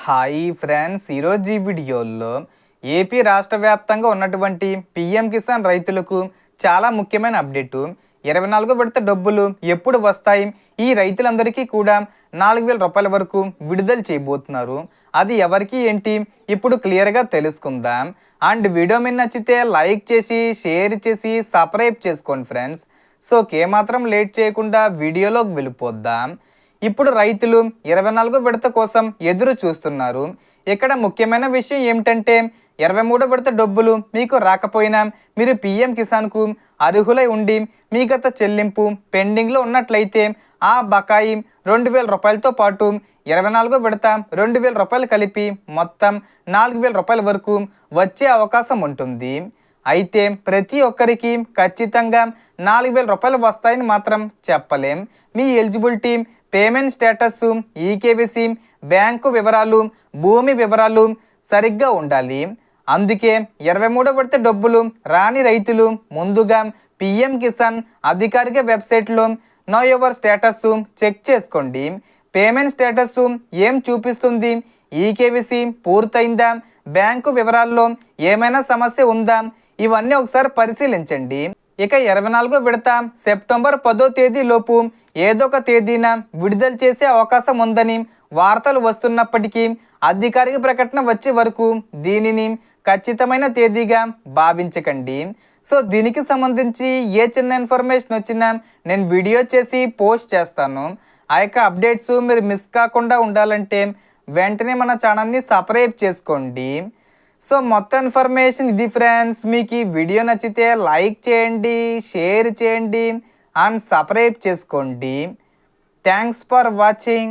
Hi friends, ఈరోజు ఈ వీడియోలో ఏపీ రాష్ట్ర వ్యాప్తంగా ఉన్నటువంటి పిఎం కిసాన్ రైతులకు చాలా ముఖ్యమైన అప్డేటు. 24 విడత డబ్బులు ఎప్పుడు వస్తాయి? ఈ రైతులందరికీ కూడా 4,000 రూపాయల వరకు విడుదల చేయబోతున్నారు. అది ఎవరికి ఏంటి ఇప్పుడు క్లియర్గా తెలుసుకుందాం. అండ్ వీడియో మీద నచ్చితే లైక్ చేసి షేర్ చేసి సబ్స్క్రైబ్ చేసుకోండి ఫ్రెండ్స్. సో ఏమాత్రం లేట్ చేయకుండా వీడియోలోకి వెళ్ళిపోద్దాం. ఇప్పుడు రైతులు 24 విడత కోసం ఎదురు చూస్తున్నారు. ఇక్కడ ముఖ్యమైన విషయం ఏమిటంటే 23 విడత డబ్బులు మీకు రాకపోయినా మీరు పిఎం కిసాన్కు అర్హులై ఉండి మీ గత చెల్లింపు పెండింగ్లో ఉన్నట్లయితే ఆ బకాయి 2,000 రూపాయలతో పాటు 24 విడత 2,000 రూపాయలు కలిపి మొత్తం 4,000 రూపాయల వరకు వచ్చే అవకాశం ఉంటుంది. అయితే ప్రతి ఒక్కరికి ఖచ్చితంగా 4,000 రూపాయలు వస్తాయని మాత్రం చెప్పలేం. మీ eligibility, payment status, eKYC, bank వివరాలు, భూమి వివరాలు సరిగ్గా ఉండాలి. అందుకే 23 విడత డబ్బులు రాని రైతులు ముందుగా పిఎం కిసాన్ అధికారిక వెబ్సైట్లో నో యువర్ స్టేటస్ చెక్ చేసుకోండి. పేమెంట్ స్టేటస్ ఏం చూపిస్తుంది, ఈకేవైసీ పూర్తయిందా, బ్యాంకు వివరాల్లో ఏమైనా సమస్య ఉందా, ఇవన్నీ ఒకసారి పరిశీలించండి. ఇక 24 విడత సెప్టెంబర్ 10వ తేదీ లోపు ఏదో ఒక తేదీన విడుదల చేసే అవకాశం ఉందని వార్తలు వస్తున్నప్పటికీ అధికారిక ప్రకటన వచ్చే వరకు దీనిని ఖచ్చితమైన తేదీగా భావించకండి. సో దీనికి సంబంధించి ఏ చిన్న ఇన్ఫర్మేషన్ వచ్చినా నేను వీడియో చేసి పోస్ట్ చేస్తాను. ఆ యొక్క అప్డేట్స్ మీరు మిస్ కాకుండా ఉండాలంటే వెంటనే మన ఛానల్ని సబ్స్క్రైబ్ చేసుకోండి. సో మొత్తం ఇన్ఫర్మేషన్ ఇది ఫ్రెండ్స్. మీకు ఈ వీడియో నచ్చితే లైక్ చేయండి, షేర్ చేయండి అండ్ సబ్స్క్రైబ్ చేసుకోండి. Thanks for watching.